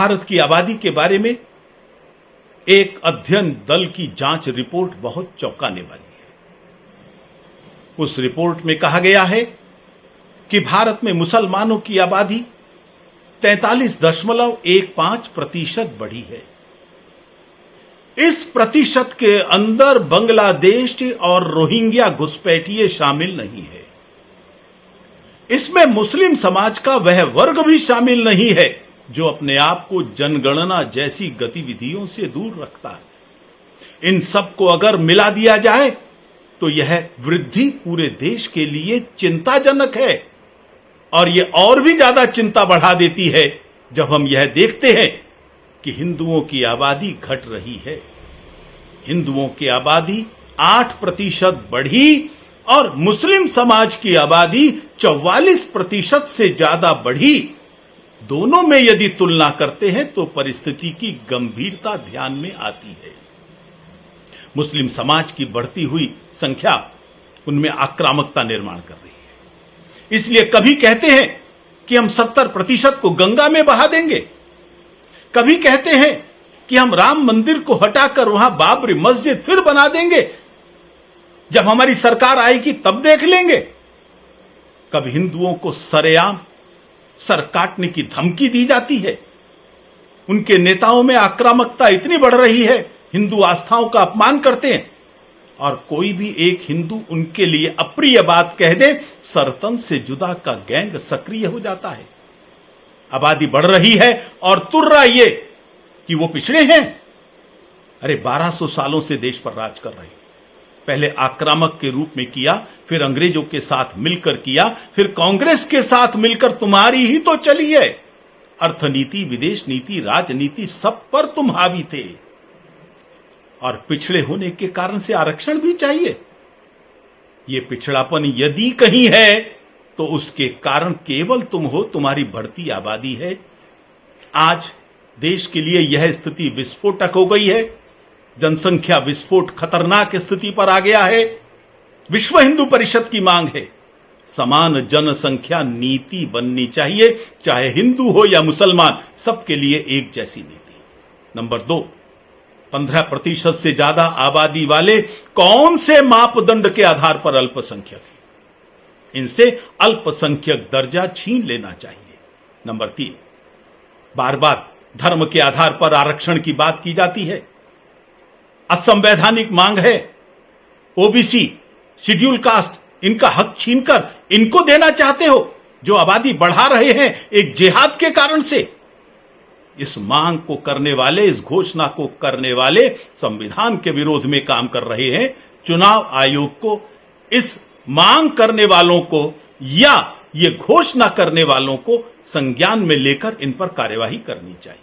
भारत की आबादी के बारे में एक अध्ययन दल की जांच रिपोर्ट बहुत चौंकाने वाली है। उस रिपोर्ट में कहा गया है कि भारत में मुसलमानों की आबादी 43.15% बढ़ी है। इस प्रतिशत के अंदर बांग्लादेश और रोहिंग्या घुसपैठिए शामिल नहीं है। इसमें मुस्लिम समाज का वह वर्ग भी शामिल नहीं है जो अपने आप को जनगणना जैसी गतिविधियों से दूर रखता है। इन सबको अगर मिला दिया जाए तो यह वृद्धि पूरे देश के लिए चिंताजनक है और यह और भी ज्यादा चिंता बढ़ा देती है जब हम यह देखते हैं कि हिंदुओं की आबादी घट रही है। हिंदुओं की आबादी 8% बढ़ी और मुस्लिम समाज की आबादी 44% से ज्यादा बढ़ी। दोनों में यदि तुलना करते हैं तो परिस्थिति की गंभीरता ध्यान में आती है। मुस्लिम समाज की बढ़ती हुई संख्या उनमें आक्रामकता निर्माण कर रही है। इसलिए कभी कहते हैं कि हम 70% को गंगा में बहा देंगे, कभी कहते हैं कि हम राम मंदिर को हटाकर वहां बाबरी मस्जिद फिर बना देंगे, जब हमारी सरकार आएगी तब देख लेंगे। कभी हिंदुओं को सरेआम सर काटने की धमकी दी जाती है। उनके नेताओं में आक्रामकता इतनी बढ़ रही है, हिंदू आस्थाओं का अपमान करते हैं और कोई भी एक हिंदू उनके लिए अप्रिय बात कह दे, सरतन से जुदा का गैंग सक्रिय हो जाता है। आबादी बढ़ रही है और तुर्रा ये कि वो पिछड़े हैं। अरे 1200 सालों से देश पर राज कर रहे हैं। पहले आक्रामक के रूप में किया, फिर अंग्रेजों के साथ मिलकर किया, फिर कांग्रेस के साथ मिलकर तुम्हारी ही तो चली है। अर्थनीति, विदेश नीति, राजनीति सब पर तुम हावी थे और पिछड़े होने के कारण से आरक्षण भी चाहिए। यह पिछड़ापन यदि कहीं है तो उसके कारण केवल तुम हो, तुम्हारी बढ़ती आबादी है। आज देश के लिए यह स्थिति विस्फोटक हो गई है। जनसंख्या विस्फोट खतरनाक स्थिति पर आ गया है। विश्व हिंदू परिषद की मांग है समान जनसंख्या नीति बननी चाहिए, चाहे हिंदू हो या मुसलमान, सबके लिए एक जैसी नीति। नंबर 2, 15% से ज्यादा आबादी वाले कौन से मापदंड के आधार पर अल्पसंख्यक हैं? इनसे अल्पसंख्यक दर्जा छीन लेना चाहिए। नंबर 3, बार बार धर्म के आधार पर आरक्षण की बात की जाती है। असंवैधानिक मांग है। ओबीसी, शेड्यूल कास्ट, इनका हक छीनकर इनको देना चाहते हो जो आबादी बढ़ा रहे हैं एक जिहाद के कारण से। इस मांग को करने वाले, इस घोषणा को करने वाले संविधान के विरोध में काम कर रहे हैं। चुनाव आयोग को इस मांग करने वालों को या ये घोषणा करने वालों को संज्ञान में लेकर इन पर कार्यवाही करनी चाहिए।